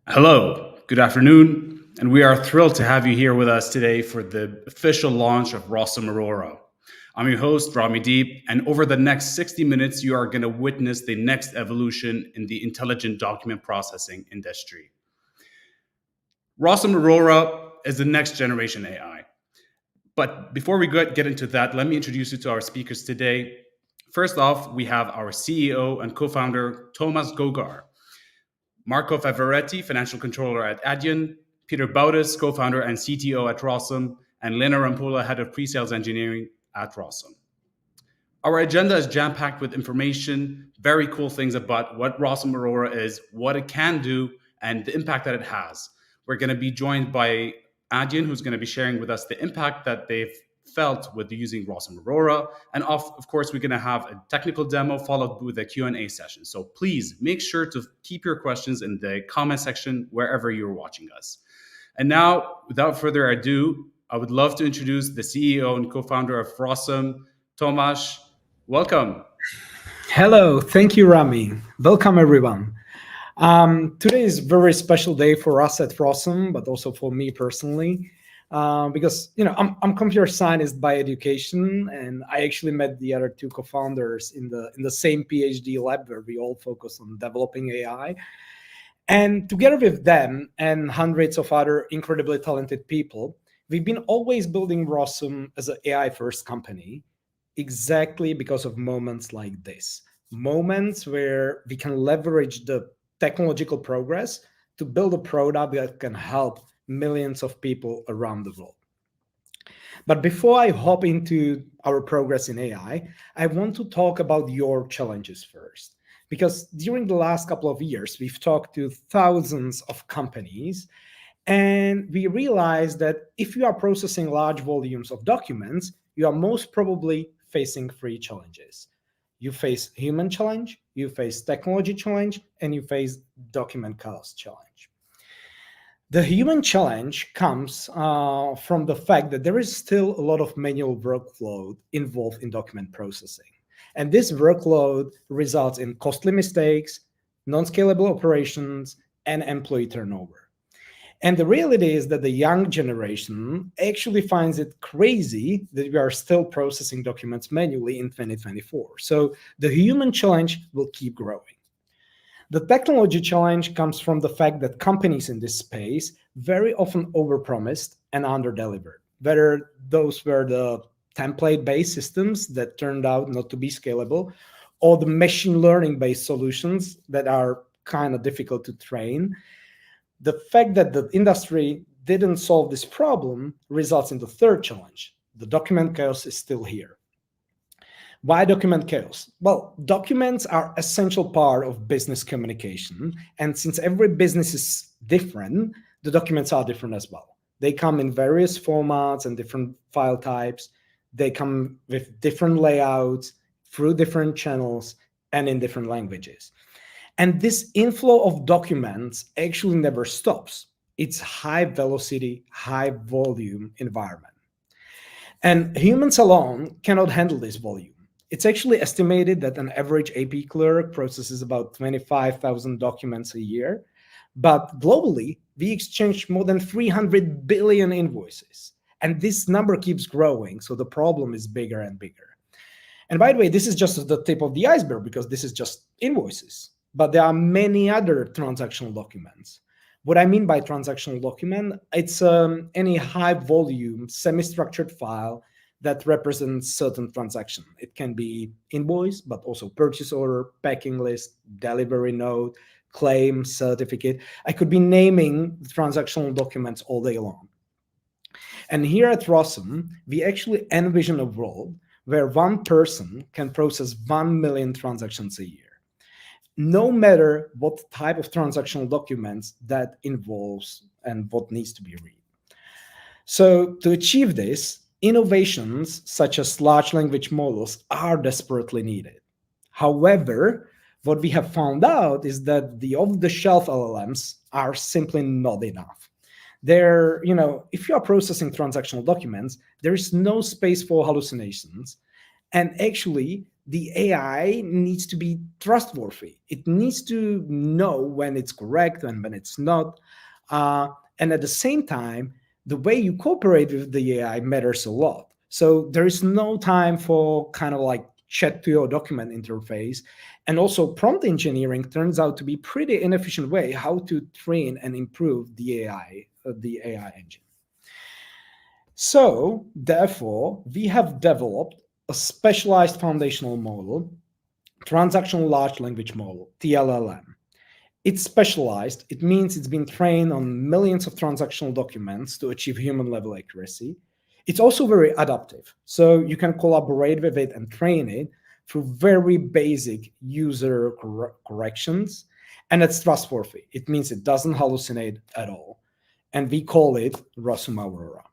Hello, good afternoon, and we are thrilled to have you here with us today for the official launch of Rossum Aurora. I'm your host, Rami Deep, and over the next 60 minutes, you are going to witness the next evolution in the intelligent document processing industry. Rossum Aurora is the next generation AI. But before we get into that, let me introduce you to our speakers today. First off, we have our CEO and co founder, Tomas Gogar. Marco Favaretti, financial controller at Adyen, Petr Baudis, co-founder and CTO at Rossum, and Lena Rampola, head of pre-sales engineering at Rossum. Our agenda is jam-packed with information, very cool things about what Rossum Aurora is, what it can do, and the impact that it has. We're going to be joined by Adyen, who's going to be sharing with us the impact that they've felt with using Rossum Aurora. And of course, we're going to have a technical demo followed with a Q&A session. So please make sure to keep your questions in the comment section wherever you're watching us. And now, without further ado, I would love to introduce the CEO and co-founder of Rossum, Tomas. Welcome. Hello, thank you, Rami. Welcome, everyone. Today is a very special day for us at Rossum, but also for me personally, because I'm computer scientist by education, and I actually met the other two co-founders in the same PhD lab where we all focus on developing AI. And together with them and hundreds of other incredibly talented people, we've been always building Rossum as an AI-first company, exactly because of moments like this. Moments where we can leverage the technological progress to build a product that can help millions of people around the world. But before I hop into our progress in AI, I want to talk about your challenges first. Because during the last couple of years, we've talked to thousands of companies, and we realized that if you are processing large volumes of documents, you are most probably facing three challenges. You face human challenge, you face technology challenge, and you face document chaos challenge. The human challenge comes from the fact that there is still a lot of manual workload involved in document processing. And this workload results in costly mistakes, non-scalable operations, and employee turnover. And the reality is that the young generation actually finds it crazy that we are still processing documents manually in 2024. So the human challenge will keep growing. The technology challenge comes from the fact that companies in this space very often overpromised and underdelivered, whether those were the template-based systems that turned out not to be scalable, or the machine learning-based solutions that are kind of difficult to train. The fact that the industry didn't solve this problem results in the third challenge. The document chaos is still here. Why document chaos? Well, documents are essential part of business communication. And since every business is different, the documents are different as well. They come in various formats and different file types. They come with different layouts, through different channels, and in different languages. And this inflow of documents actually never stops. It's high velocity, high volume environment. And humans alone cannot handle this volume. It's actually estimated that an average AP clerk processes about 25,000 documents a year. But globally, we exchange more than 300 billion invoices. And this number keeps growing, so the problem is bigger and bigger. And by the way, this is just the tip of the iceberg because this is just invoices. But there are many other transactional documents. What I mean by transactional document, it's any high volume, semi-structured file that represents certain transaction. It can be invoice, but also purchase order, packing list, delivery note, claim, certificate. I could be naming transactional documents all day long. And here at Rossum, we actually envision a world where one person can process 1 million transactions a year, no matter what type of transactional documents that involves and what needs to be read. So to achieve this, innovations such as large language models are desperately needed. However, what we have found out is that the off-the-shelf LLMs are simply not enough. If you are processing transactional documents, there is no space for hallucinations. And actually, the AI needs to be trustworthy. It needs to know when it's correct and when it's not. And at the same time, the way you cooperate with the AI matters a lot. So there is no time for kind of like chat to your document interface. And also prompt engineering turns out to be pretty inefficient way how to train and improve the AI engine. So therefore, we have developed a specialized foundational model, Transactional-Large Language Model, T-LLM. It's specialized. It means it's been trained on millions of transactional documents to achieve human-level accuracy. It's also very adaptive. So you can collaborate with it and train it through very basic user corrections. And it's trustworthy. It means it doesn't hallucinate at all. And we call it Rossum Aurora.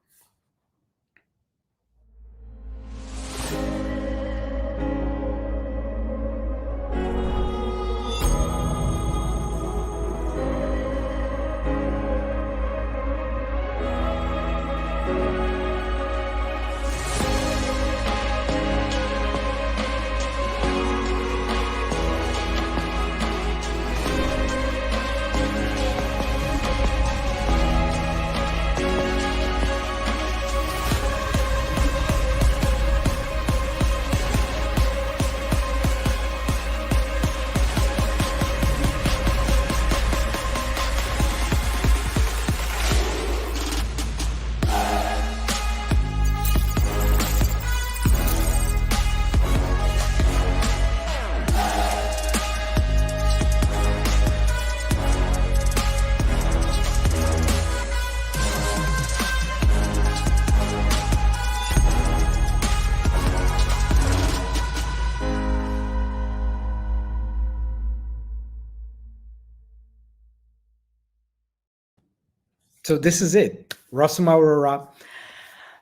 So this is it, Rossum Aurora.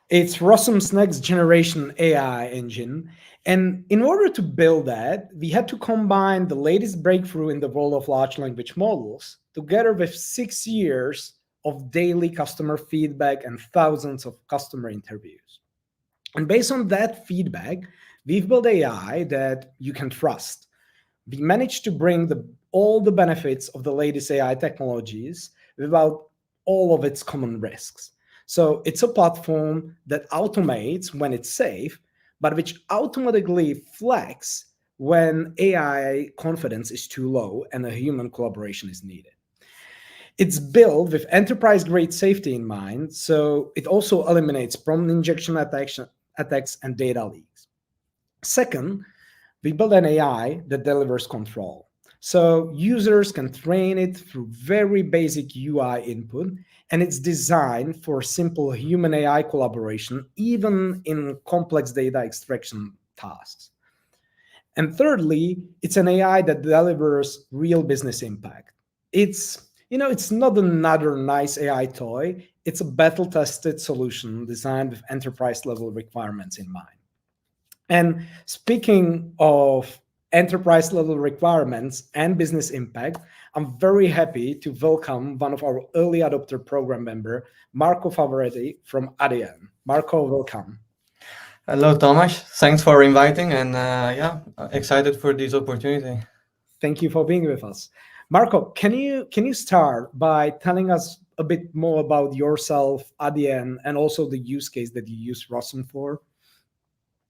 It's Rossum's next generation AI engine. And in order to build that, we had to combine the latest breakthrough in the world of large language models together with 6 years of daily customer feedback and thousands of customer interviews. And based on that feedback, we've built AI that you can trust. We managed to bring all the benefits of the latest AI technologies without all of its common risks. So it's a platform that automates when it's safe, but which automatically flags when AI confidence is too low and a human collaboration is needed. It's built with enterprise-grade safety in mind, so it also eliminates prompt injection attacks and data leaks. Second, we build an AI that delivers control. So users can train it through very basic UI input, and it's designed for simple human AI collaboration, even in complex data extraction tasks. And thirdly, it's an AI that delivers real business impact. It's not another nice AI toy. It's a battle-tested solution designed with enterprise-level requirements in mind. And speaking of enterprise level requirements and business impact, I'm very happy to welcome one of our early adopter program member, Marco Favoretti from Adyen. Marco, welcome. Hello, Tomas. Thanks for inviting, and excited for this opportunity. Thank you for being with us. Marco, can you start by telling us a bit more about yourself, Adyen, and also the use case that you use Rossum for?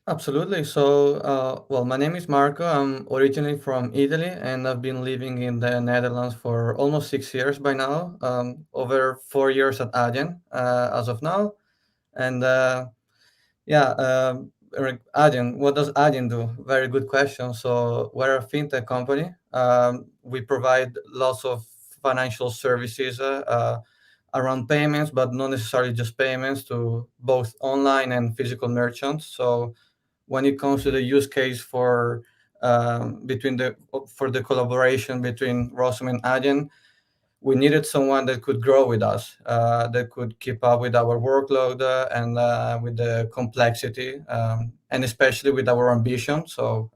Absolutely. So, my name is Marco. I'm originally from Italy, and I've been living in the Netherlands for almost 6 years by now. Over 4 years at Adyen as of now, and Adyen. What does Adyen do? Very good question. So, we're a fintech company. We provide lots of financial services around payments, but not necessarily just payments, to both online and physical merchants. So when it comes to the use case for the collaboration between Rossum and Adyen, we needed someone that could grow with us, that could keep up with our workload and with the complexity, and especially with our ambition. So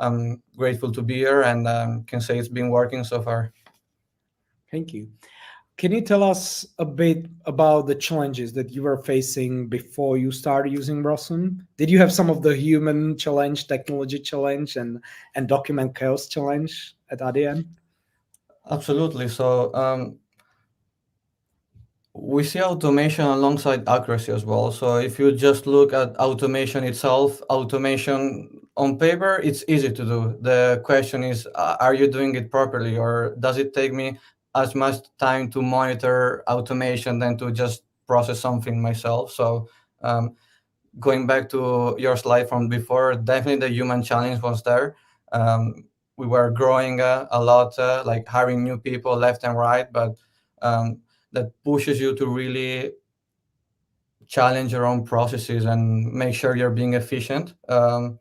I'm grateful to be here, and can say it's been working so far. Thank you. Can you tell us a bit about the challenges that you were facing before you started using Rossum? Did you have some of the human challenge, technology challenge, and document chaos challenge at Adyen? Absolutely. So we see automation alongside accuracy as well. So if you just look at automation itself, automation on paper, it's easy to do. The question is, are you doing it properly, or does it take me as much time to monitor automation than to just process something myself? So going back to your slide from before, definitely the human challenge was there. We were growing a lot, like hiring new people left and right, but that pushes you to really challenge your own processes and make sure you're being efficient. And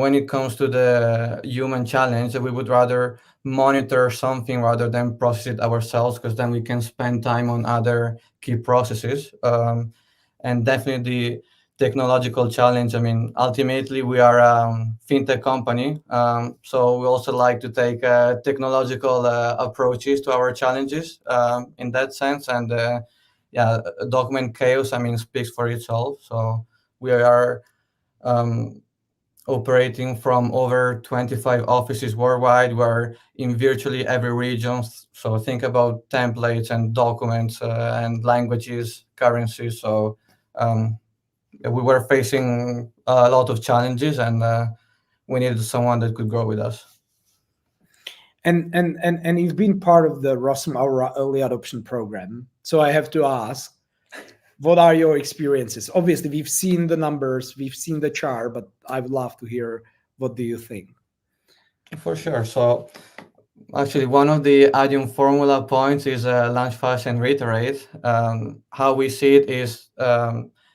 when it comes to the human challenge, we would rather monitor something rather than process it ourselves, because then we can spend time on other key processes. And definitely the technological challenge. I mean, ultimately we are a fintech company, so we also like to take technological approaches to our challenges in that sense. And yeah, document chaos, I mean, speaks for itself. So we are operating from over 25 offices worldwide. We're in virtually every region. So think about templates and documents and languages, currencies. So we were facing a lot of challenges, and we needed someone that could grow with us. And you've been part of the Rossum Aurora early adoption program. So I have to ask, what are your experiences? Obviously, we've seen the numbers, we've seen the chart, but I would love to hear, what do you think? For sure. So actually, one of the Adyen formula points is launch fast and reiterate. How we see it is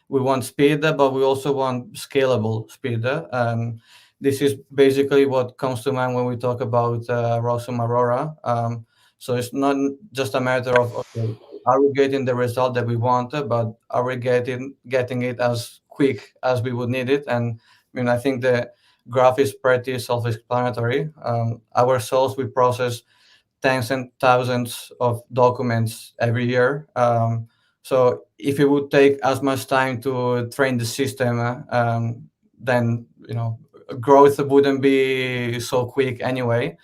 we want speed, but we also want scalable speed. This is basically what comes to mind when we talk about Rossum Aurora. So it's not just a matter of, okay, are we getting the result that we wanted, but are we getting it as quick as we would need it? And I mean, I think the graph is pretty self-explanatory. Ourselves, we process tens and thousands of documents every year. So if it would take as much time to train the system, then growth wouldn't be so quick anyway.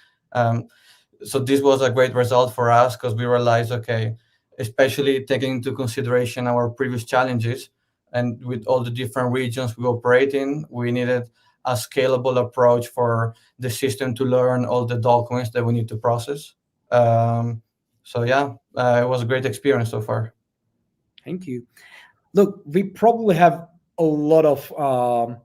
So this was a great result for us, because we realized, okay, especially taking into consideration our previous challenges and with all the different regions we operate in, we needed a scalable approach for the system to learn all the documents that we need to process. So yeah, it was a great experience so far. Thank you. Look, we probably have a lot of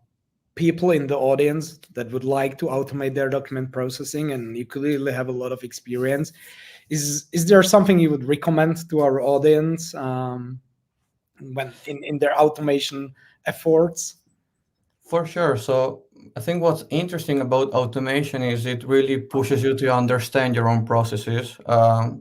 people in the audience that would like to automate their document processing, and you clearly have a lot of experience. Is there something you would recommend to our audience when in their automation efforts? For sure. So I think what's interesting about automation is it really pushes you to understand your own processes,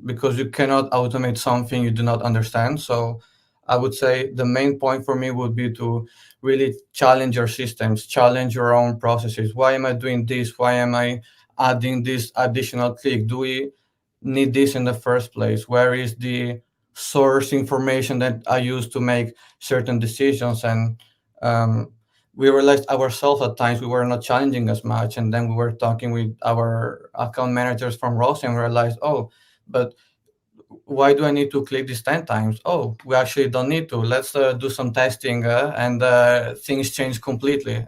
because you cannot automate something you do not understand. So I would say the main point for me would be to really challenge your systems, challenge your own processes. Why am I doing this? Why am I adding this additional click? Do we need this in the first place? Where is the source information that I use to make certain decisions? And we realized ourselves at times we were not challenging as much. And then we were talking with our account managers from Ross, and we realized, oh, but why do I need to click this 10 times? Oh, we actually don't need to. Let's do some testing, and things change completely.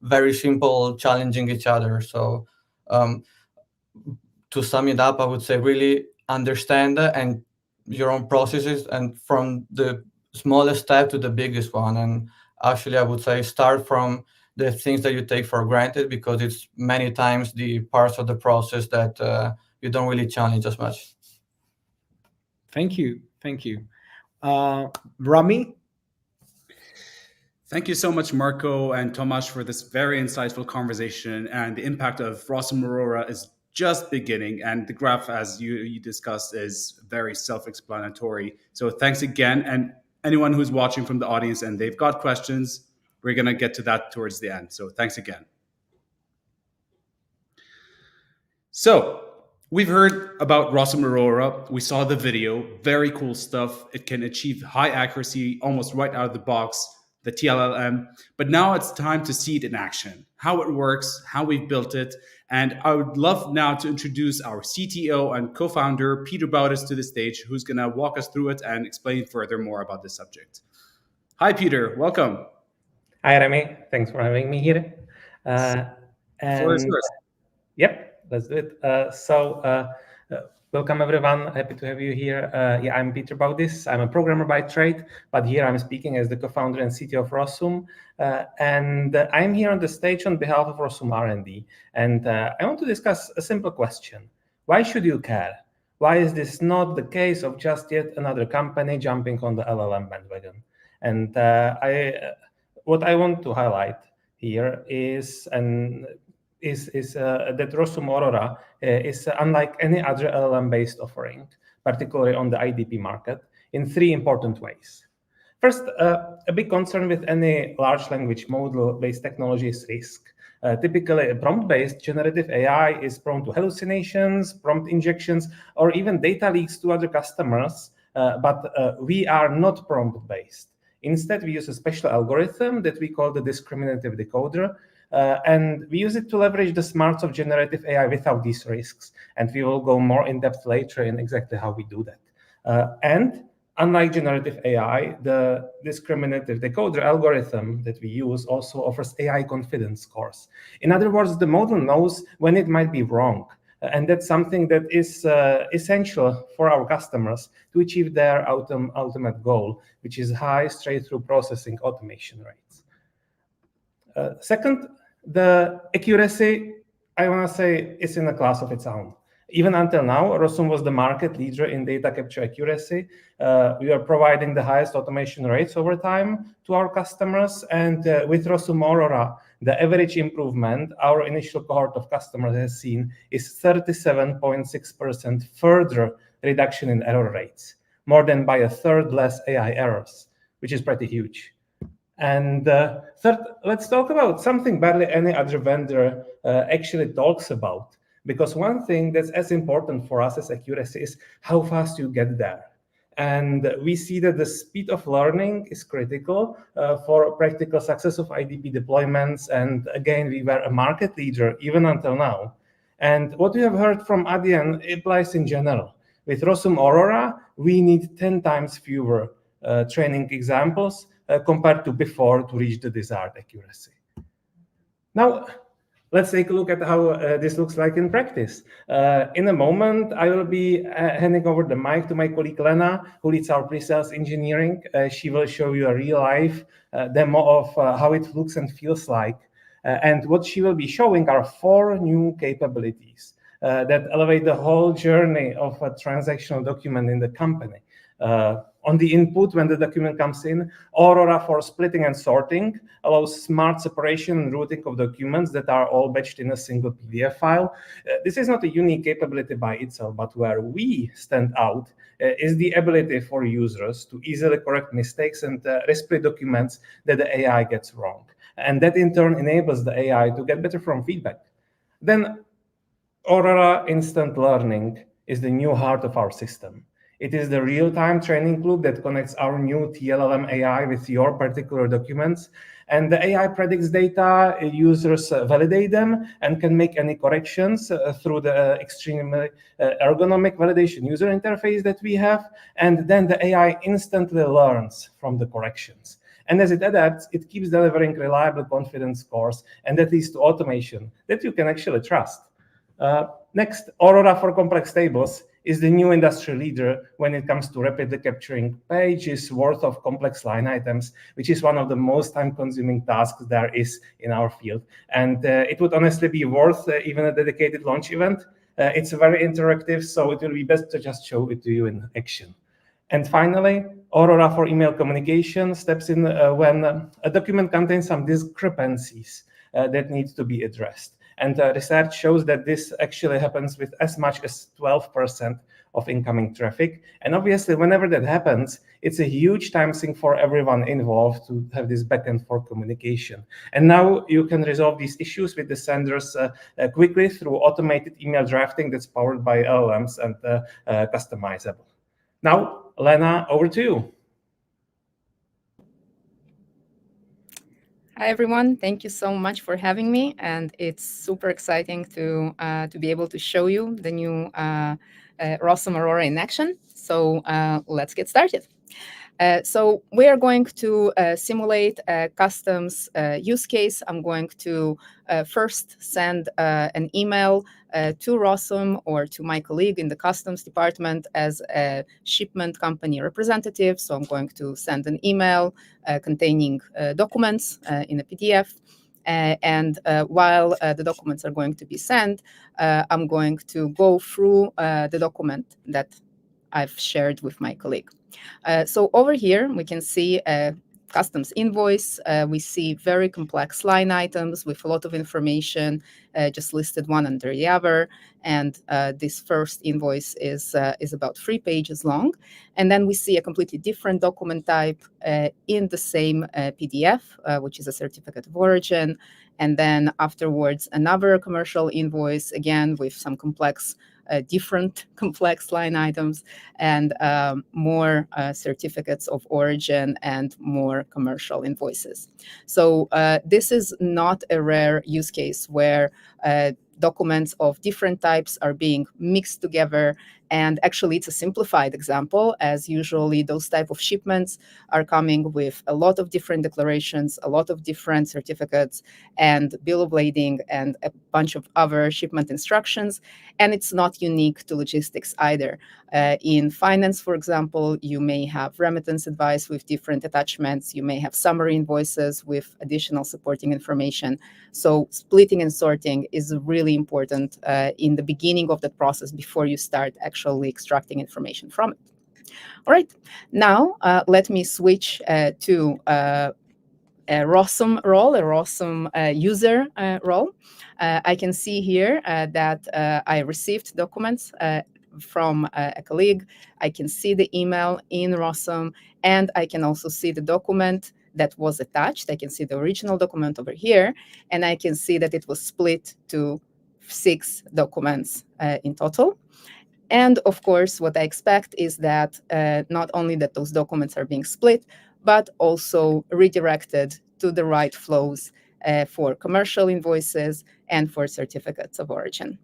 Very simple, challenging each other. So to sum it up, I would say really understand and your own processes, and from the smallest step to the biggest one. And actually, I would say start from the things that you take for granted, because it's many times the parts of the process that you don't really challenge as much. Thank you. Rami? Thank you so much, Marco and Tomas, for this very insightful conversation. And the impact of Rossum Aurora is just beginning. And the graph, as you discussed, is very self-explanatory. So thanks again. And anyone who's watching from the audience and they've got questions, we're going to get to that towards the end. So thanks again. So We've heard about Rossum Aurora. We saw the video, very cool stuff. It can achieve high accuracy almost right out of the box, the T-LLM. But now it's time to see it in action, how it works, how we've built it. And I would love now to introduce our CTO and co-founder, Petr Baudis, to the stage, who's going to walk us through it and explain further more about this subject. Hi, Petr. Welcome. Hi, Remy. Thanks for having me here. The floor is yours. Yep, let's do it. Welcome, everyone. Happy to have you here. I'm Petr Baudis. I'm a programmer by trade, but here I'm speaking as the co-founder and CTO of Rossum. And I'm here on the stage on behalf of Rossum R&D. And I want to discuss a simple question. Why should you care? Why is this not the case of just yet another company jumping on the LLM bandwagon? And what I want to highlight here is that Rossum Aurora is unlike any other LLM-based offering, particularly on the IDP market, in three important ways. First, a big concern with any large language model-based technology is risk. Typically, a prompt-based generative AI is prone to hallucinations, prompt injections, or even data leaks to other customers, but we are not prompt-based. Instead, we use a special algorithm that we call the discriminative decoder, and we use it to leverage the smarts of generative AI without these risks. And we will go more in depth later in exactly how we do that. And unlike generative AI, the discriminative decoder algorithm that we use also offers AI confidence scores. In other words, the model knows when it might be wrong. And that's something that is essential for our customers to achieve their ultimate goal, which is high straight-through processing automation rates. Second, the accuracy, I want to say, is in a class of its own. Even until now, Rossum was the market leader in data capture accuracy. We are providing the highest automation rates over time to our customers. And with Rossum Aurora, the average improvement our initial cohort of customers has seen is 37.6% further reduction in error rates, more than by a third less AI errors, which is pretty huge. And third, let's talk about something barely any other vendor actually talks about. Because one thing that's as important for us as accuracy is how fast you get there. And we see that the speed of learning is critical for practical success of IDP deployments. And again, we were a market leader even until now. And what we have heard from Adyen applies in general. With Rossum Aurora, we need 10 times fewer training examples compared to before to reach the desired accuracy. Now, let's take a look at how this looks like in practice. In a moment, I will be handing over the mic to my colleague Lena, who leads our pre-sales engineering. She will show you a real-life demo of how it looks and feels like. And what she will be showing are 4 new capabilities that elevate the whole journey of a transactional document in the company. On the input, when the document comes in, Aurora for splitting and sorting allows smart separation and routing of documents that are all batched in a single PDF file. This is not a unique capability by itself, but where we stand out is the ability for users to easily correct mistakes and resplit documents that the AI gets wrong. And that in turn enables the AI to get better from feedback. Then Aurora Instant Learning is the new heart of our system. It is the real-time training loop that connects our new T-LLM AI with your particular documents. And the AI predicts data, users validate them, and can make any corrections through the extremely ergonomic validation user interface that we have. And then the AI instantly learns from the corrections. And as it adapts, it keeps delivering reliable confidence scores, and that leads to automation that you can actually trust. Next, Aurora for complex tables is the new industry leader when it comes to rapidly capturing pages worth of complex line items, which is one of the most time-consuming tasks there is in our field. And it would honestly be worth even a dedicated launch event. It's very interactive, so it will be best to just show it to you in action. And finally, Aurora for email communication steps in when a document contains some discrepancies that need to be addressed. And research shows that this actually happens with as much as 12% of incoming traffic. And obviously, whenever that happens, it's a huge time sink for everyone involved to have this back and forth communication. And now you can resolve these issues with the senders quickly through automated email drafting that's powered by LLMs and customizable. Now, Lena, over to you. Hi, everyone. Thank you so much for having me. And it's super exciting to be able to show you the new Rossum Aurora in action. So let's get started. So we are going to simulate a customs use case. I'm going to first send an email to Rossum or to my colleague in the customs department as a shipment company representative. So I'm going to send an email containing documents in a PDF. And while the documents are going to be sent, I'm going to go through the document that I've shared with my colleague. So over here, we can see a customs invoice. We see very complex line items with a lot of information just listed one under the other. And this first invoice is about 3 pages long. And then we see a completely different document type in the same PDF, which is a certificate of origin. And then afterwards, another commercial invoice, again, with some different complex line items and more certificates of origin and more commercial invoices. So this is not a rare use case where documents of different types are being mixed together. And actually, it's a simplified example, as usually those type of shipments are coming with a lot of different declarations, a lot of different certificates, and bill of lading, and a bunch of other shipment instructions. And it's not unique to logistics either. In finance, for example, you may have remittance advice with different attachments. You may have summary invoices with additional supporting information. So splitting and sorting is really important in the beginning of that process before you start actually extracting information from it. All right, now let me switch to a Rossum role, a Rossum user role. I can see here that I received documents from a colleague. I can see the email in Rossum, and I can also see the document that was attached. I can see the original document over here, and I can see that it was split to 6 documents in total. And of course, what I expect is that not only that those documents are being split, but also redirected to the right flows for commercial invoices and for certificates of origin.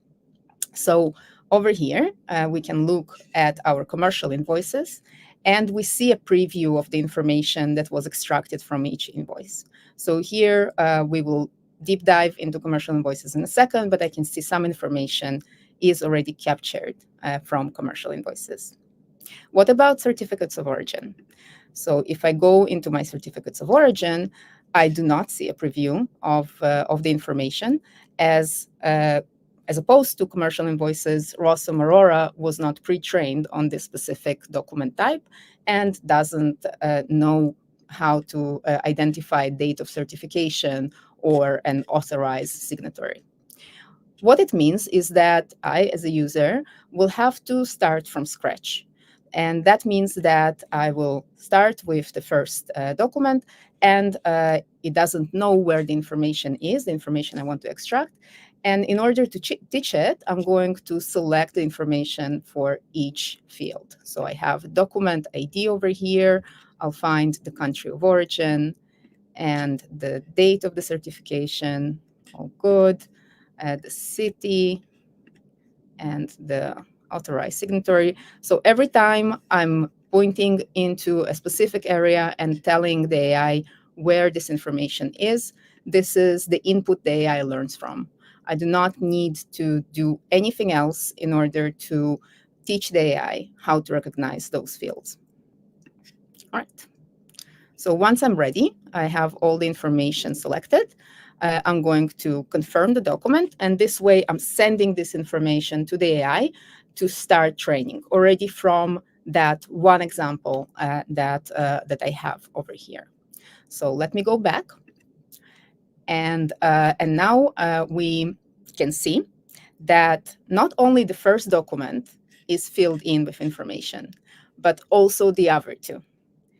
So over here, we can look at our commercial invoices, and we see a preview of the information that was extracted from each invoice. So here, we will deep dive into commercial invoices in a second, but I can see some information is already captured from commercial invoices. What about certificates of origin? So if I go into my certificates of origin, I do not see a preview of the information. As opposed to commercial invoices, Rossum Aurora was not pre-trained on this specific document type and doesn't know how to identify date of certification or an authorized signatory. What it means is that I, as a user, will have to start from scratch. And that means that I will start with the first document, and it doesn't know where the information is, the information I want to extract. And in order to teach it, I'm going to select the information for each field. So I have document ID over here. I'll find the country of origin and the date of the certification. All good. The city and the authorized signatory. So every time I'm pointing into a specific area and telling the AI where this information is, this is the input the AI learns from. I do not need to do anything else in order to teach the AI how to recognize those fields. All right. So once I'm ready, I have all the information selected. I'm going to confirm the document, and this way I'm sending this information to the AI to start training already from that one example that I have over here. So let me go back, and now we can see that not only the first document is filled in with information, but also the other two.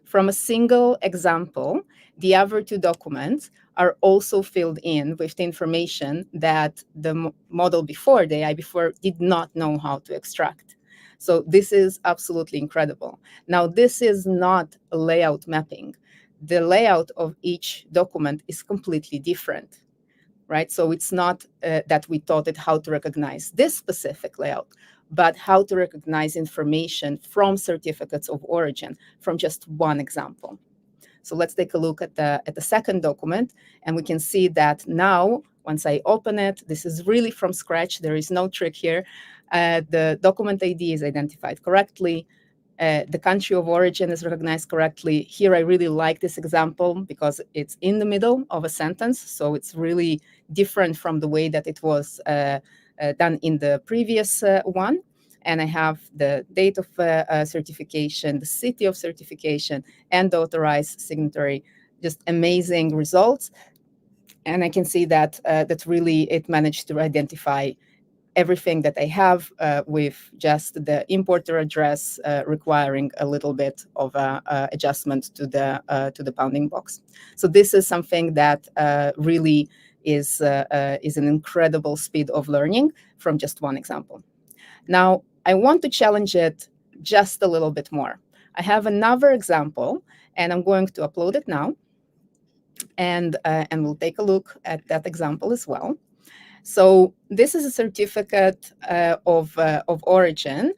From a single example, the other two documents are also filled in with the information that the model before, the AI before, did not know how to extract. So this is absolutely incredible. Now, this is not a layout mapping. The layout of each document is completely different, right? So it's not that we taught it how to recognize this specific layout, but how to recognize information from certificates of origin from just one example. So let's take a look at the second document, and we can see that now, once I open it, this is really from scratch. There is no trick here. The document ID is identified correctly. The country of origin is recognized correctly. Here, I really like this example because it's in the middle of a sentence, so it's really different from the way that it was done in the previous one. And I have the date of certification, the city of certification, and the authorized signatory. Just amazing results. And I can see that that really it managed to identify everything that I have with just the importer address requiring a little bit of adjustment to the bounding box. So this is something that really is an incredible speed of learning from just one example. Now, I want to challenge it just a little bit more. I have another example, and I'm going to upload it now, and we'll take a look at that example as well. So this is a certificate of origin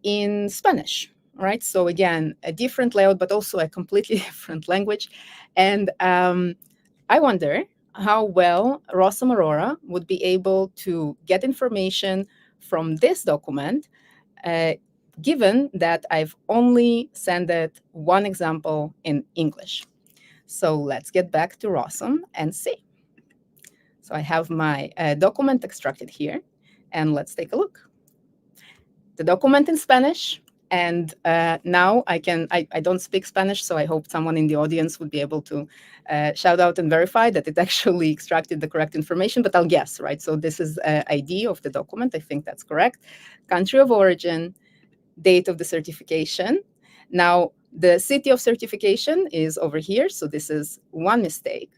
in Spanish, right? So again, a different layout, but also a completely different language. And I wonder how well Rossum Aurora would be able to get information from this document, given that I've only sent it one example in English. So let's get back to Rossum and see. So I have my document extracted here, and let's take a look. The document in Spanish, and now I don't speak Spanish, so I hope someone in the audience would be able to shout out and verify that it actually extracted the correct information, but I'll guess, right? So this is ID of the document. I think that's correct. Country of origin, date of the certification. Now, the city of certification is over here, so this is one mistake.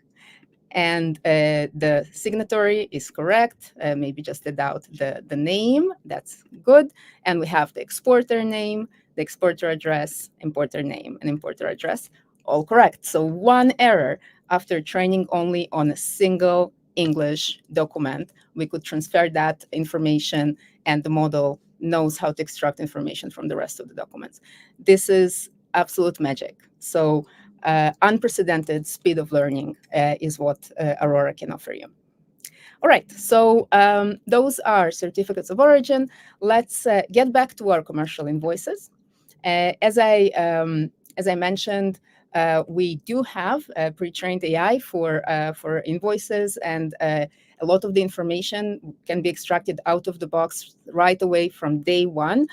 And the signatory is correct. Maybe just without the name. That's good. And we have the exporter name, the exporter address, importer name, and importer address, all correct. So one error after training only on a single English document, we could transfer that information, and the model knows how to extract information from the rest of the documents. This is absolute magic. So unprecedented speed of learning is what Aurora can offer you. All right, so those are certificates of origin. Let's get back to our commercial invoices. As I mentioned, we do have pre-trained AI for invoices, and a lot of the information can be extracted out of the box right away from day one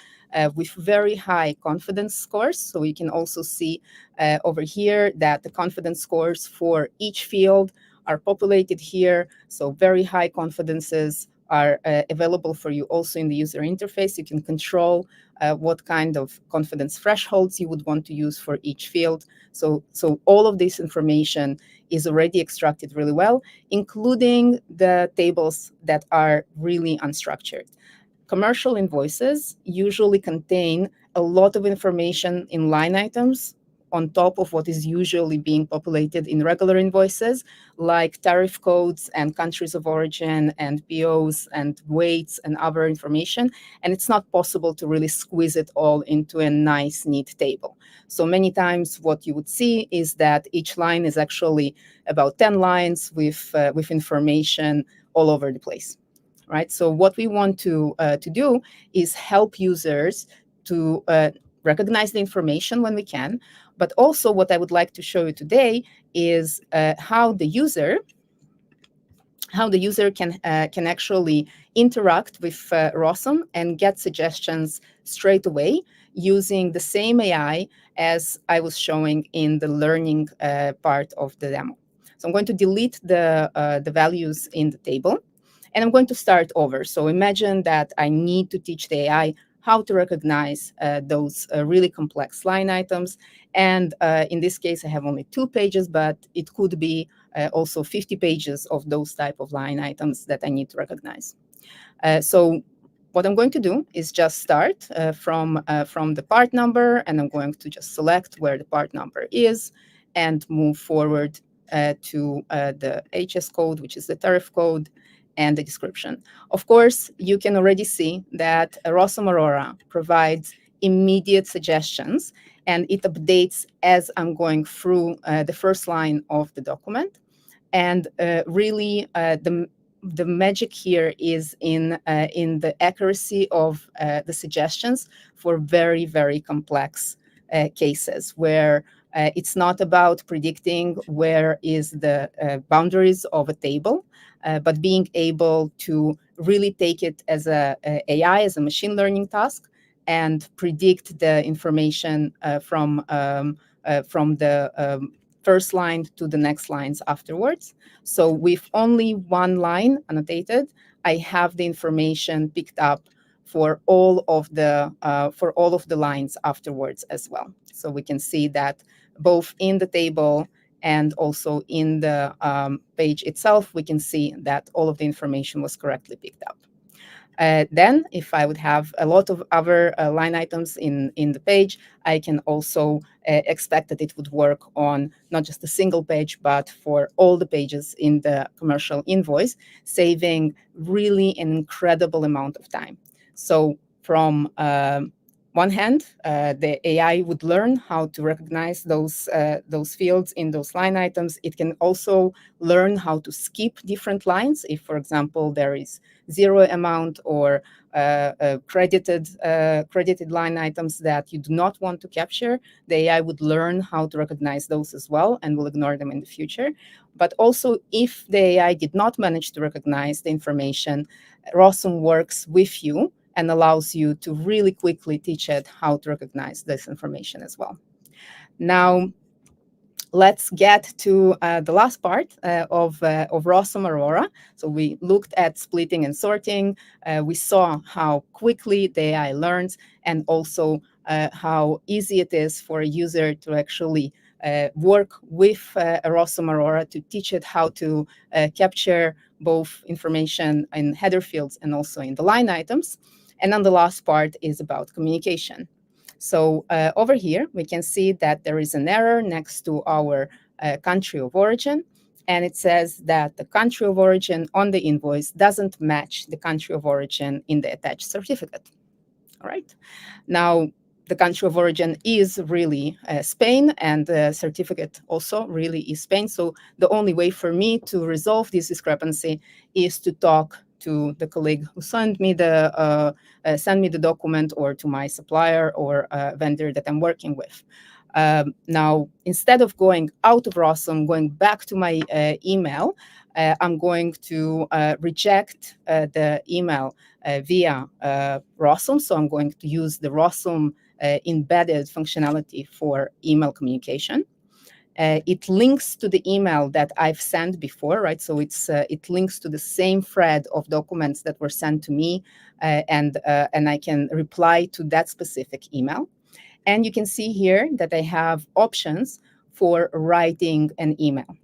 with very high confidence scores. So you can also see over here that the confidence scores for each field are populated here. So very high confidences are available for you also in the user interface. You can control what kind of confidence thresholds you would want to use for each field. So all of this information is already extracted really well, including the tables that are really unstructured. Commercial invoices usually contain a lot of information in line items on top of what is usually being populated in regular invoices, like tariff codes and countries of origin and POs and weights and other information. And it's not possible to really squeeze it all into a nice, neat table. So many times what you would see is that each line is actually about 10 lines with information all over the place. Right. So what we want to do is help users to recognize the information when we can. But also what I would like to show you today is how the user can actually interact with Rossum and get suggestions straight away using the same AI as I was showing in the learning part of the demo. So I'm going to delete the values in the table. And I'm going to start over. So imagine that I need to teach the AI how to recognize those really complex line items. And in this case, I have only 2 pages, but it could be also 50 pages of those type of line items that I need to recognize. So what I'm going to do is just start from the part number, and I'm going to just select where the part number is and move forward to the HS code, which is the tariff code, and the description. Of course, you can already see that Rossum Aurora provides immediate suggestions, and it updates as I'm going through the first line of the document. And really, the magic here is in the accuracy of the suggestions for very, very complex cases where it's not about predicting where is the boundaries of a table, but being able to really take it as a AI, as a machine learning task, and predict the information from the first line to the next lines afterwards. So with only one line annotated, I have the information picked up for all of the lines afterwards as well. So we can see that both in the table and also in the page itself, we can see that all of the information was correctly picked up. Then, if I would have a lot of other line items in the page, I can also expect that it would work on not just a single page, but for all the pages in the commercial invoice, saving really an incredible amount of time. So from one hand, the AI would learn how to recognize those fields in those line items. It can also learn how to skip different lines. If, for example, there is zero amount or credited line items that you do not want to capture, the AI would learn how to recognize those as well and will ignore them in the future. But also, if the AI did not manage to recognize the information, Rossum works with you and allows you to really quickly teach it how to recognize this information as well. Now, let's get to the last part of Rossum Aurora. So we looked at splitting and sorting. We saw how quickly the AI learns, and also how easy it is for a user to actually work with Rossum Aurora to teach it how to capture both information in header fields and also in the line items. And then the last part is about communication. So over here, we can see that there is an error next to our country of origin. And it says that the country of origin on the invoice doesn't match the country of origin in the attached certificate. All right. Now, the country of origin is really Spain, and the certificate also really is Spain. So the only way for me to resolve this discrepancy is to talk to the colleague who send me the document, or to my supplier or vendor that I'm working with. Now, instead of going out of Rossum, going back to my email, I'm going to reject the email via Rossum. So I'm going to use the Rossum embedded functionality for email communication. It links to the email that I've sent before, right? So it links to the same thread of documents that were sent to me, and I can reply to that specific email. And you can see here that I have options for writing an email.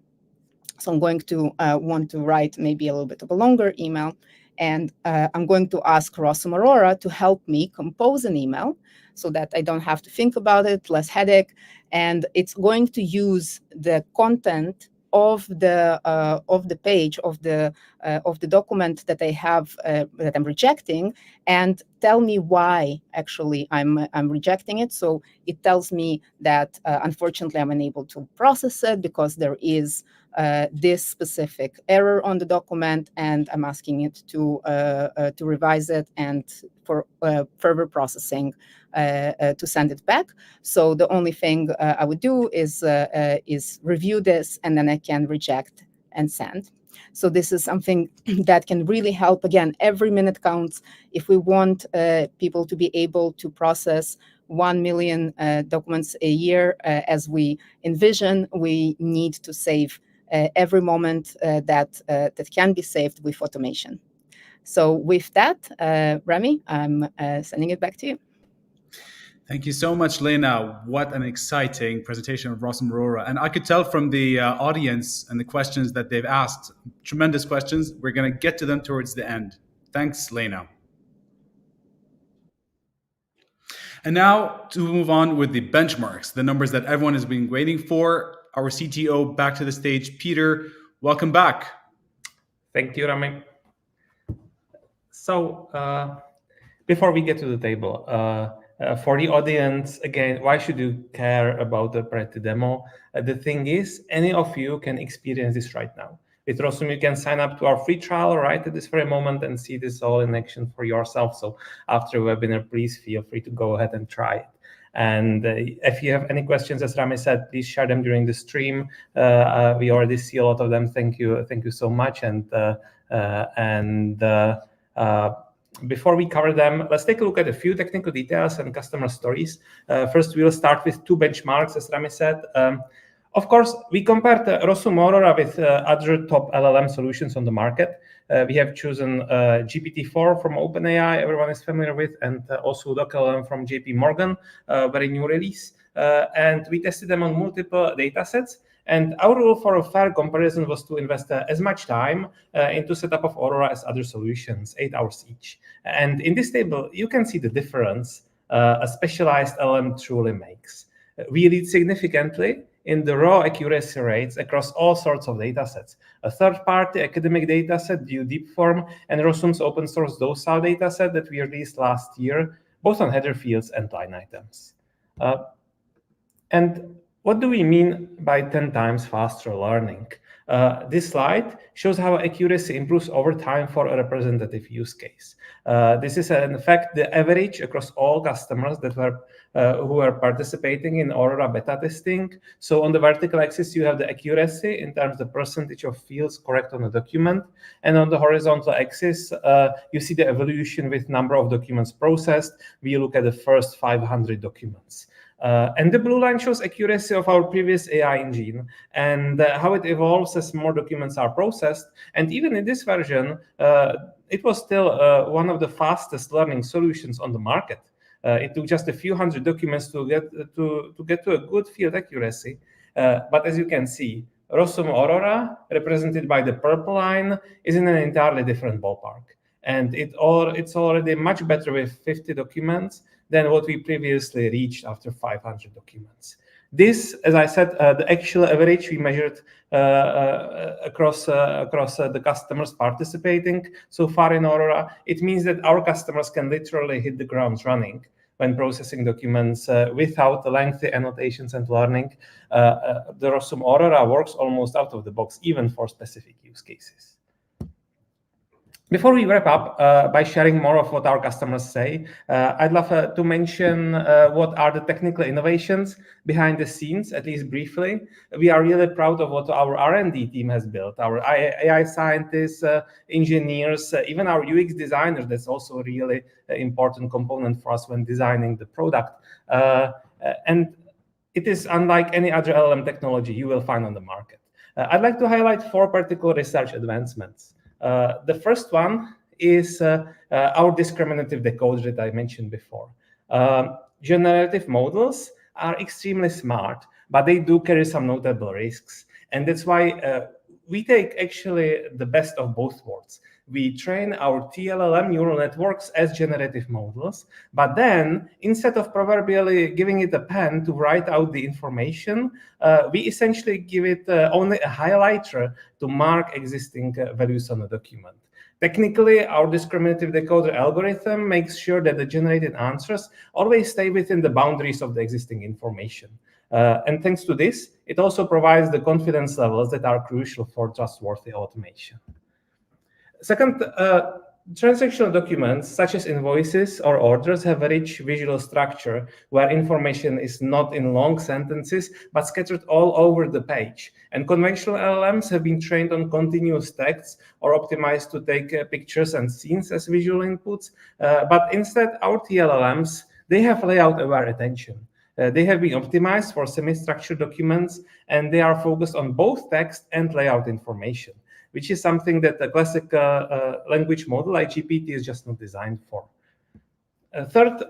So I'm going to want to write maybe a little bit of a longer email, and I'm going to ask Rossum Aurora to help me compose an email so that I don't have to think about it, less headache. And it's going to use the content of the page of the document that I have that I'm rejecting, and tell me why actually I'm rejecting it. So it tells me that unfortunately I'm unable to process it because there is this specific error on the document, and I'm asking it to revise it and for further processing to send it back. So the only thing I would do is review this, and then I can reject and send. So this is something that can really help. Again, every minute counts. If we want people to be able to process 1 million documents a year, as we envision, we need to save every moment that can be saved with automation. So with that, Rami, I'm sending it back to you. Thank you so much, Lena. What an exciting presentation of Rossum Aurora. And I could tell from the audience and the questions that they've asked, tremendous questions. We're going to get to them towards the end. Thanks, Lena. And now to move on with the benchmarks, the numbers that everyone has been waiting for. Our CTO back to the stage. Petr, welcome back. Thank you, Rami. So before we get to the table, for the audience, again, why should you care about the proprietary demo? The thing is, any of you can experience this right now. With Rossum, you can sign up to our free trial right at this very moment and see this all in action for yourself. So after the webinar, please feel free to go ahead and try it. And if you have any questions, as Rami said, please share them during the stream. We already see a lot of them. Thank you so much. Before we cover them, let's take a look at a few technical details and customer stories. First, we'll start with two benchmarks, as Rami said. Of course, we compared Rossum Aurora with other top LLM solutions on the market. We have chosen GPT-4 from OpenAI, everyone is familiar with, and also DocLLM from JP Morgan, very new release. And we tested them on multiple data sets. And our rule for a fair comparison was to invest as much time into setup of Aurora as other solutions, 8 hours each. And in this table, you can see the difference a specialized LLM truly makes. We lead significantly in the raw accuracy rates across all sorts of data sets. A third-party academic data set, Deepform, and Rossum's open source docile data set that we released last year, both on header fields and line items. And what do we mean by 10 times faster learning? This slide shows how accuracy improves over time for a representative use case. This is, in fact, the average across all customers that were who are participating in Aurora beta testing. So on the vertical axis, you have the accuracy in terms of the percentage of fields correct on a document. And on the horizontal axis, you see the evolution with number of documents processed. We look at the first 500 documents. And the blue line shows accuracy of our previous AI engine and how it evolves as more documents are processed. And even in this version, it was still one of the fastest learning solutions on the market. It took just a few hundred documents to get to a good field accuracy. But as you can see, Rossum Aurora, represented by the purple line, is in an entirely different ballpark. And it's already much better with 50 documents than what we previously reached after 500 documents. This, as I said, the actual average we measured across the customers participating so far in Aurora. It means that our customers can literally hit the ground running when processing documents without the lengthy annotations and learning. The Rossum Aurora works almost out of the box, even for specific use cases. Before we wrap up by sharing more of what our customers say, I'd love to mention what are the technical innovations behind the scenes, at least briefly. We are really proud of what our R&D team has built, our AI scientists, engineers, even our UX designers. That's also a really important component for us when designing the product. And it is unlike any other LLM technology you will find on the market. I'd like to highlight 4 particular research advancements. The first one is our discriminative decoder that I mentioned before. Generative models are extremely smart, but they do carry some notable risks. And that's why we take actually the best of both worlds. We train our T-LLM neural networks as generative models, but then instead of proverbially giving it a pen to write out the information, we essentially give it only a highlighter to mark existing values on a document. Technically, our discriminative decoder algorithm makes sure that the generated answers always stay within the boundaries of the existing information. And thanks to this, it also provides the confidence levels that are crucial for trustworthy automation. Second, transactional documents such as invoices or orders have a rich visual structure where information is not in long sentences, but scattered all over the page. And conventional LLMs have been trained on continuous text or optimized to take pictures and scenes as visual inputs. But instead, our T-LLMs, they have layout-aware attention. They have been optimized for semi-structured documents, and they are focused on both text and layout information. which is something that a classic language model like GPT is just not designed for. Third,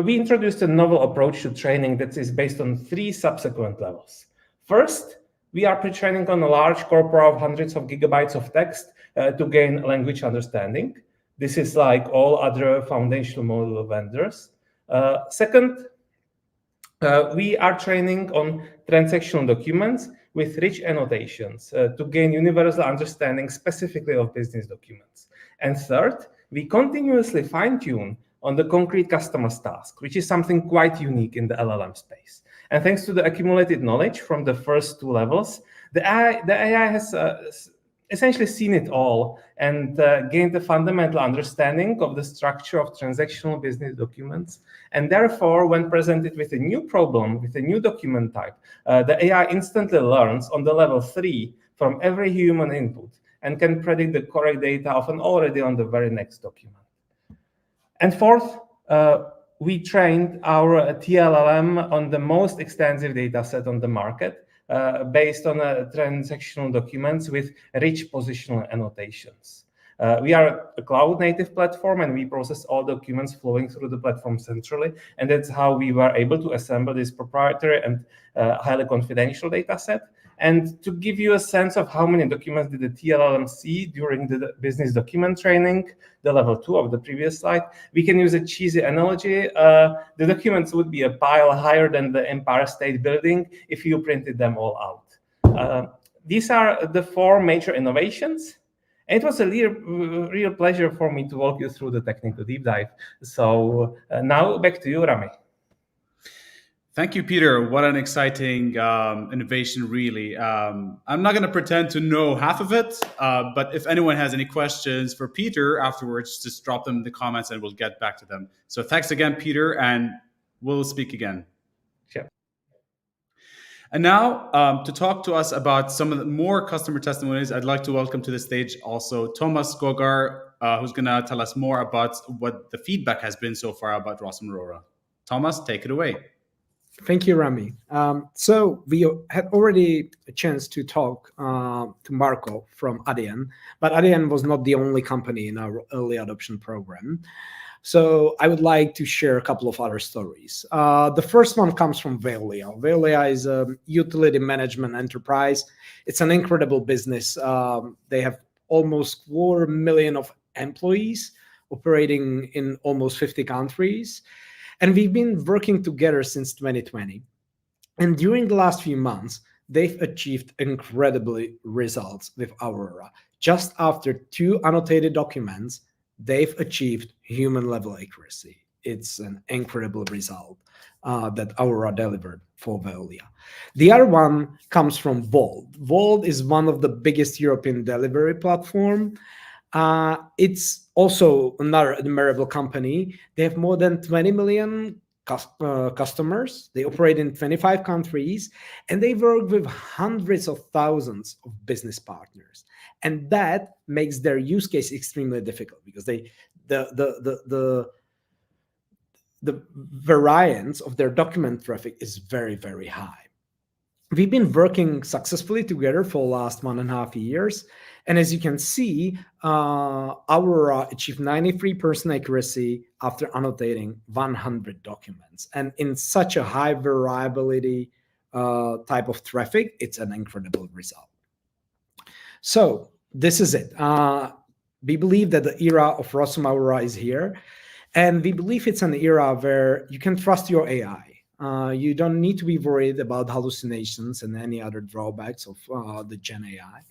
we introduced a novel approach to training that is based on 3 subsequent levels. First, we are pre-training on a large corpora of hundreds of gigabytes of text to gain language understanding. This is like all other foundational model vendors. Second, we are training on transactional documents with rich annotations to gain universal understanding specifically of business documents. And third, we continuously fine-tune on the concrete customer's task, which is something quite unique in the LLM space. And thanks to the accumulated knowledge from the first 2 levels, the AI has essentially seen it all and gained a fundamental understanding of the structure of transactional business documents. And therefore, when presented with a new problem, with a new document type, the AI instantly learns on the level 3 from every human input and can predict the correct data often already on the very next document. And fourth, we trained our T-LLM on the most extensive data set on the market based on transactional documents with rich positional annotations. We are a cloud-native platform, and we process all documents flowing through the platform centrally, and that's how we were able to assemble this proprietary and highly confidential data set. And to give you a sense of how many documents did the T-LLM see during the business document training, the level 2 of the previous slide, we can use a cheesy analogy. The documents would be a pile higher than the Empire State Building if you printed them all out. These are the 4 major innovations. And it was a real pleasure for me to walk you through the technical deep dive. So now back to you, Rami. Thank you, Peter. What an exciting innovation, really. I'm not going to pretend to know half of it, but if anyone has any questions for Peter afterwards, just drop them in the comments and we'll get back to them. So thanks again, Peter, and we'll speak again. Sure. And now, to talk to us about some of the more customer testimonies, I'd like to welcome to the stage also Tomas Gogar, who's going to tell us more about what the feedback has been so far about Rossum Aurora. Tomas, take it away. Thank you, Rami. So we had already a chance to talk to Marco from Adyen, but Adyen was not the only company in our early adoption program. So I would like to share a couple of other stories. The first one comes from Veolia. Veolia is a utility management enterprise. It's an incredible business. They have almost 4 million of employees operating in almost 50 countries. And we've been working together since 2020. And during the last few months, they've achieved incredibly results with Aurora. Just after 2 annotated documents, they've achieved human level accuracy. It's an incredible result that Aurora delivered for Veolia. The other one comes from Volt. Volt is one of the biggest European delivery platform. It's also another admirable company. They have more than 20 million customers. They operate in 25 countries, and they work with hundreds of thousands of business partners. And that makes their use case extremely difficult because the variance of their document traffic is very, very high. We've been working successfully together for the last 1.5 years. And as you can see, Aurora achieved 93% accuracy after annotating 100 documents. And in such a high variability type of traffic, it's an incredible result. So this is it. We believe that the era of Rossum Aurora is here. And we believe it's an era where you can trust your AI. You don't need to be worried about hallucinations and any other drawbacks of the Gen AI.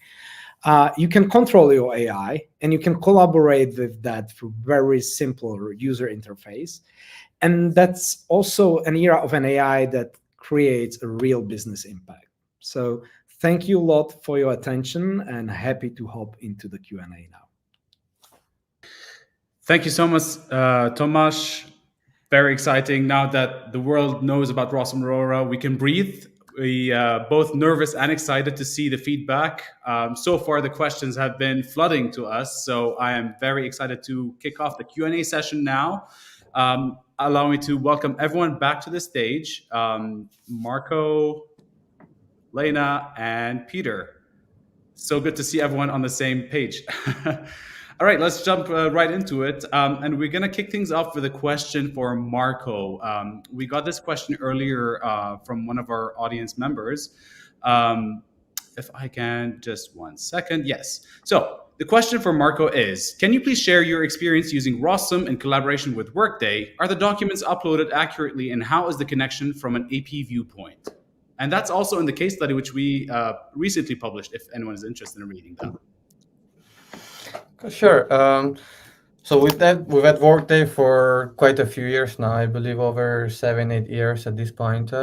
You can control your AI, and you can collaborate with that through very simple user interface. And that's also an era of an AI that creates a real business impact. So thank you a lot for your attention, and happy to hop into the Q&A now. Thank you so much, Tomas. Very exciting. Now that the world knows about Rossum Aurora, we can breathe. We both nervous and excited to see the feedback. So far, the questions have been flooding to us, so I am very excited to kick off the Q&A session now. Allow me to welcome everyone back to the stage. Marco, Lena, and Peter. So good to see everyone on the same page. All right, let's jump right into it. And we're going to kick things off with a question for Marco. We got this question earlier from one of our audience members. If I can, just 1 second. Yes. So the question for Marco is, can you please share your experience using Rossum in collaboration with Workday? Are the documents uploaded accurately, and how is the connection from an AP viewpoint? And that's also in the case study, which we recently published, if anyone is interested in reading that. Sure. So we've had Workday for quite a few years now. I believe over 7-8 years at this point.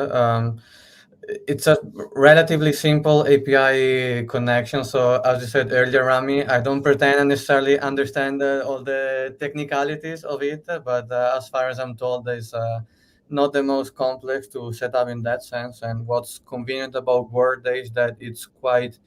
It's a relatively simple API connection. So as you said earlier, Rami, I don't pretend I necessarily understand all the technicalities of it, but as far as I'm told, it's not the most complex to set up in that sense. And what's convenient about Workday is that it's quite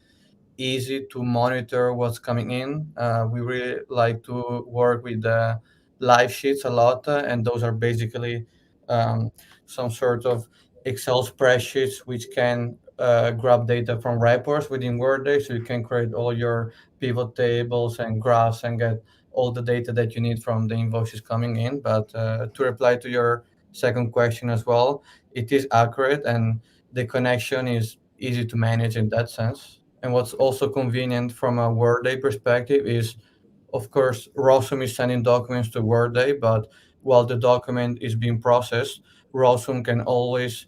easy to monitor what's coming in. We really like to work with the live sheets a lot, and those are basically some sort of Excel spreadsheets which can grab data from reports within Workday, so you can create all your pivot tables and graphs and get all the data that you need from the invoices coming in. But to reply to your second question as well, it is accurate and the connection is easy to manage in that sense. And what's also convenient from a Workday perspective is, of course, Rossum is sending documents to Workday, but while the document is being processed, Rossum can always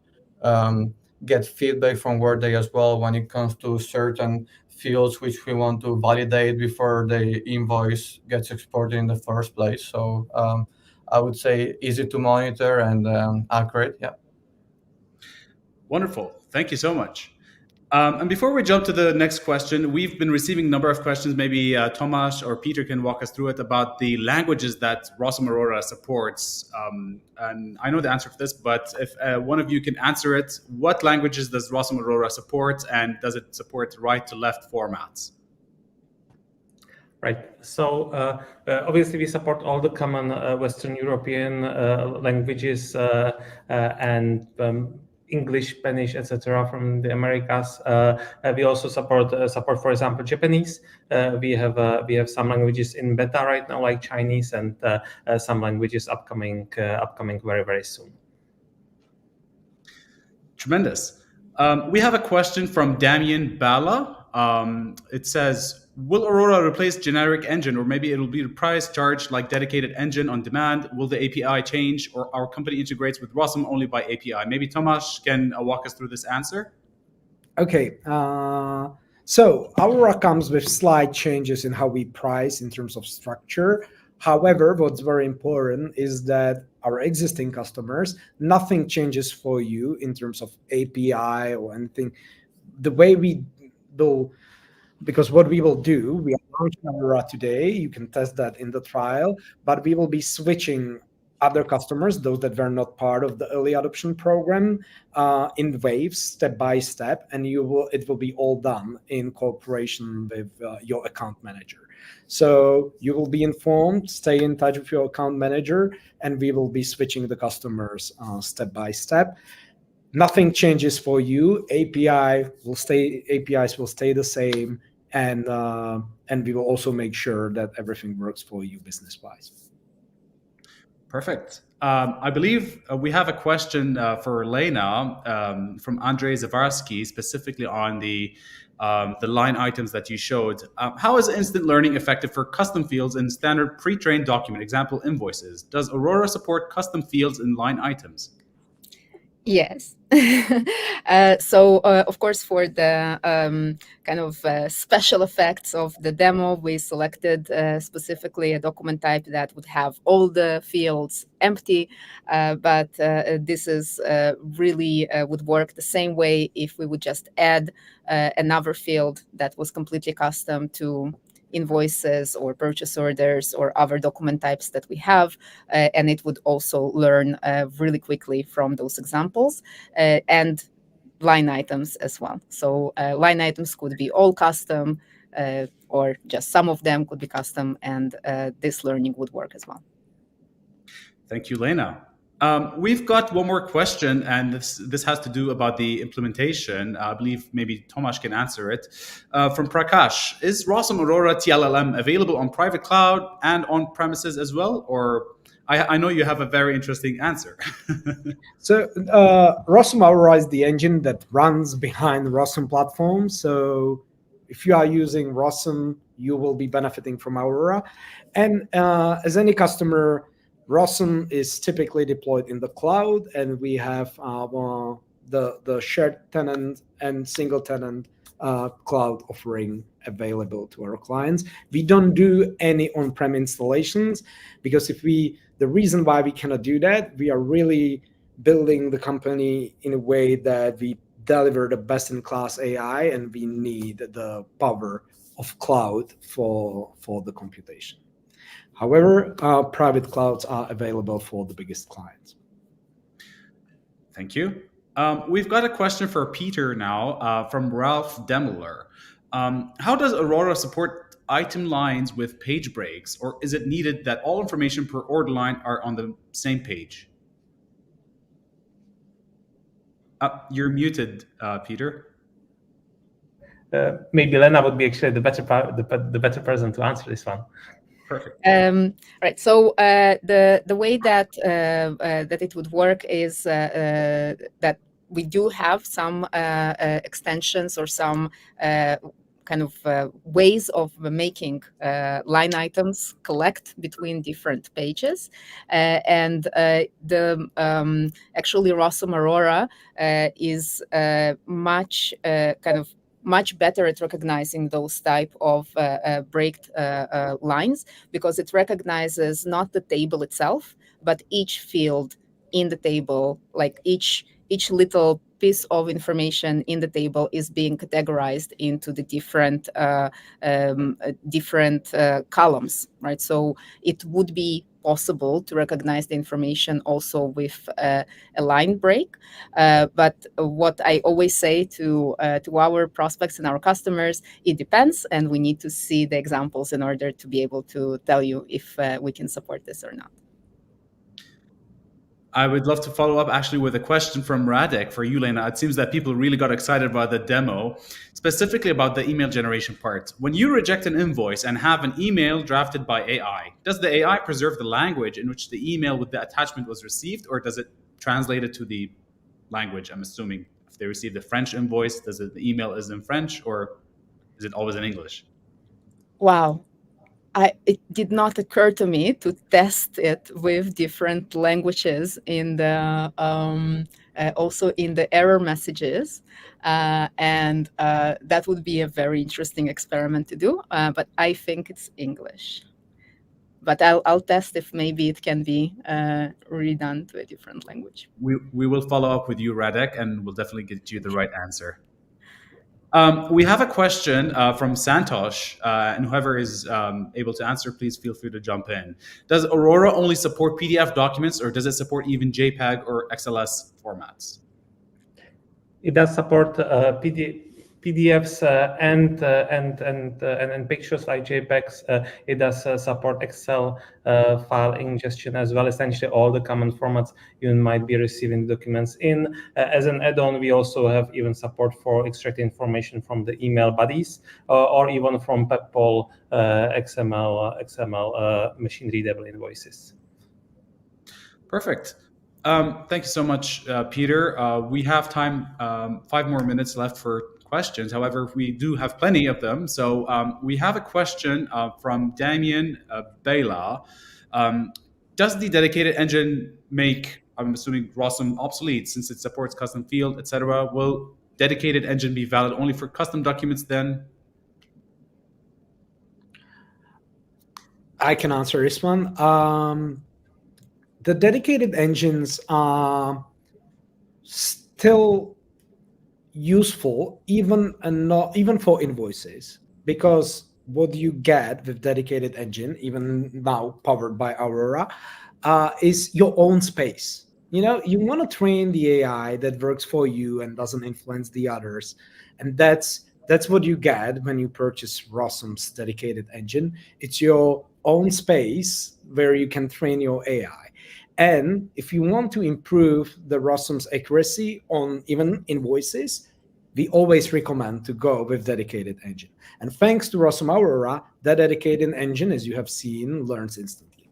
get feedback from Workday as well when it comes to certain fields which we want to validate before the invoice gets exported in the first place. So I would say easy to monitor and accurate. Yeah. Wonderful. Thank you so much. And before we jump to the next question, we've been receiving a number of questions. Maybe Tomas or Peter can walk us through it about the languages that Rossum Aurora supports. And I know the answer for this, but if one of you can answer it, what languages does Rossum Aurora support, and does it support right to left formats? Right. So obviously we support all the common Western European languages and English, Spanish, etc. from the Americas. We also support, for example, Japanese. We have some languages in beta right now, like Chinese, and some languages upcoming very, very soon. Tremendous. We have a question from Damien Bala. It says, will Aurora replace generic engine, or maybe it'll be a price charged like dedicated engine on demand? Will the API change, or our company integrates with Rossum only by API? Maybe Tomas can walk us through this answer. Okay. So Aurora comes with slight changes in how we price in terms of structure. However, what's very important is that our existing customers, nothing changes for you in terms of API or anything. The way we do, because what we will do, we are launching Aurora today. You can test that in the trial, but we will be switching other customers, those that were not part of the early adoption program, in waves, step by step, and it will be all done in cooperation with your account manager. So you will be informed, stay in touch with your account manager, and we will be switching the customers step by step. Nothing changes for you. APIs will stay the same, and we will also make sure that everything works for you business-wise. Perfect. I believe we have a question for Lena from Andrzej Zawarski, specifically on the line items that you showed. How is instant learning effective for custom fields in standard pre-trained document, example invoices? Does Aurora support custom fields in line items? Yes. So, of course, for the kind of special effects of the demo, we selected specifically a document type that would have all the fields empty. But this is really would work the same way if we would just add another field that was completely custom to invoices or purchase orders or other document types that we have, and it would also learn really quickly from those examples, and line items as well. So line items could be all custom, or just some of them could be custom, and this learning would work as well. Thank you, Lena. We've got one more question, and this has to do about the implementation. I believe maybe Tomas can answer it. From Prakash, is Rossum Aurora T-LLM available on private cloud and on premises as well? Or I know you have a very interesting answer. So Rossum Aurora is the engine that runs behind the Rossum platform. So if you are using Rossum, you will be benefiting from Aurora. And as any customer, Rossum is typically deployed in the cloud, and we have the shared tenant and single tenant cloud offering available to our clients. We don't do any on-prem installations because the reason why we cannot do that, we are really building the company in a way that we deliver the best-in-class AI, and we need the power of cloud for the computation. However, private clouds are available for the biggest clients. Thank you. We've got a question for Peter now from Ralph Demler. How does Aurora support item lines with page breaks, or is it needed that all information per order line are on the same page? You're muted, Peter. Maybe Lena would be actually the better person to answer this one. Perfect. Right. So the way that that it would work is that we do have some extensions or some kind of ways of making line items collect between different pages, and the actually Rossum Aurora is much better at recognizing those type of breaked lines, because it recognizes not the table itself, but each field in the table, like each little piece of information in the table is being categorized into the different columns, right? So it would be possible to recognize the information also with a line break. But what I always say to our prospects and our customers, it depends, and we need to see the examples in order to be able to tell you if we can support this or not. I would love to follow up actually with a question from Radek for you, Lena. It seems that people really got excited about the demo, specifically about the email generation part. When you reject an invoice and have an email drafted by AI, does the AI preserve the language in which the email with the attachment was received, or does it translate it to the language? I'm assuming if they received a French invoice, the email is in French, or is it always in English? Wow. It did not occur to me to test it with different languages in the also in the error messages, and that would be a very interesting experiment to do. But I think it's English. But I'll test if maybe it can be redone to a different language. We will follow up with you, Radek, and we'll definitely get you the right answer. We have a question from Santosh, and whoever is able to answer, please feel free to jump in. Does Aurora only support PDF documents, or does it support even JPEG or XLS formats? It does support PDFs and pictures like JPEGs. It does support Excel file ingestion as well, essentially all the common formats you might be receiving documents in. As an add-on, we also have even support for extracting information from the email bodies or even from PEPPOL XML machine readable invoices. Perfect. Thank you so much, Peter. We have time, 5 more minutes left for questions. However, we do have plenty of them. So we have a question from Damien Bela. Does the dedicated engine make, I'm assuming, Rossum obsolete since it supports custom field, etc.? Will dedicated engine be valid only for custom documents then? I can answer this one. The dedicated engines are still useful even for invoices, because what you get with dedicated engine, even now powered by Aurora, is your own space. You want to train the AI that works for you and doesn't influence the others, and that's what you get when you purchase Rossum's dedicated engine. It's your own space where you can train your AI. And if you want to improve the Rossum's accuracy on even invoices, we always recommend to go with dedicated engine. And thanks to Rossum Aurora, that dedicated engine, as you have seen, learns instantly.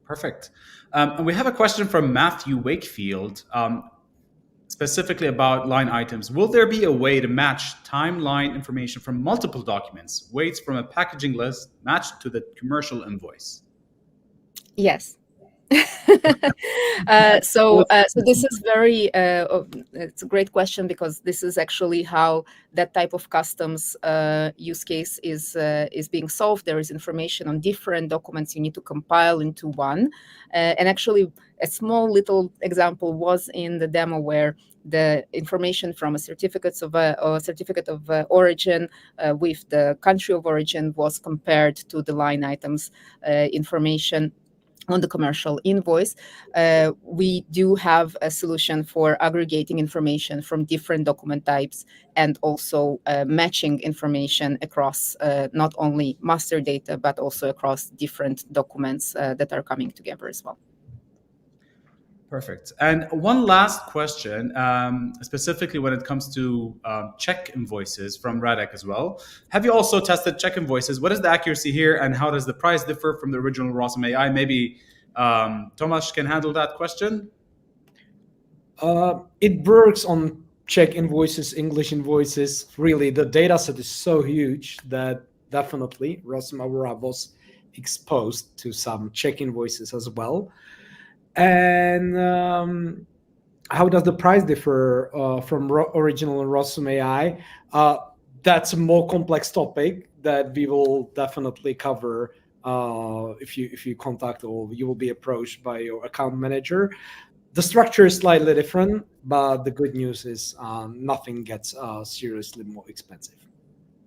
Perfect. And we have a question from Matthew Wakefield, specifically about line items. Will there be a way to match timeline information from multiple documents, weights from a packaging list matched to the commercial invoice? Yes. So this is very it's a great question, because this is actually how that type of customs use case is being solved. There is information on different documents you need to compile into one, and actually a small little example was in the demo where the information from a certificate of origin with the country of origin was compared to the line items information on the commercial invoice. We do have a solution for aggregating information from different document types and also matching information across not only master data, but also across different documents that are coming together as well. Perfect. And one last question, specifically when it comes to check invoices from Radek as well. Have you also tested check invoices? What is the accuracy here, and how does the price differ from the original Rossum AI? Maybe Tomas can handle that question. It works on Czech invoices, English invoices. Really, the data set is so huge that definitely Rossum Aurora was exposed to some Czech invoices as well. And how does the price differ from original Rossum AI? That's a more complex topic that we will definitely cover if you contact, or you will be approached by your account manager. The structure is slightly different, but the good news is nothing gets seriously more expensive.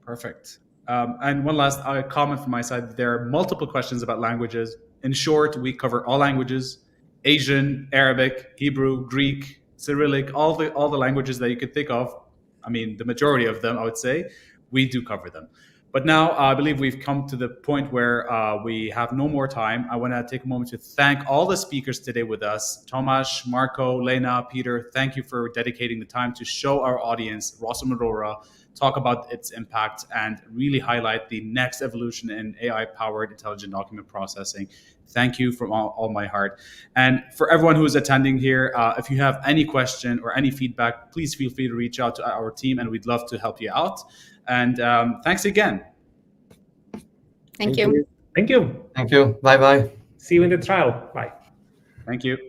Perfect. And one last comment from my side. There are multiple questions about languages. In short, we cover all languages: Asian, Arabic, Hebrew, Greek, Cyrillic, all the languages that you could think of. I mean, the majority of them, I would say, we do cover them. But now I believe we've come to the point where we have no more time. I want to take a moment to thank all the speakers today with us: Tomas, Marco, Lena, Peter. Thank you for dedicating the time to show our audience Rossum Aurora, talk about its impact, and really highlight the next evolution in AI-powered intelligent document processing. Thank you from all my heart. And for everyone who is attending here, if you have any question or any feedback, please feel free to reach out to our team, and we'd love to help you out. And thanks again. Thank you. Thank you. Thank you. Bye-bye. See you in the trial. Bye. Thank you.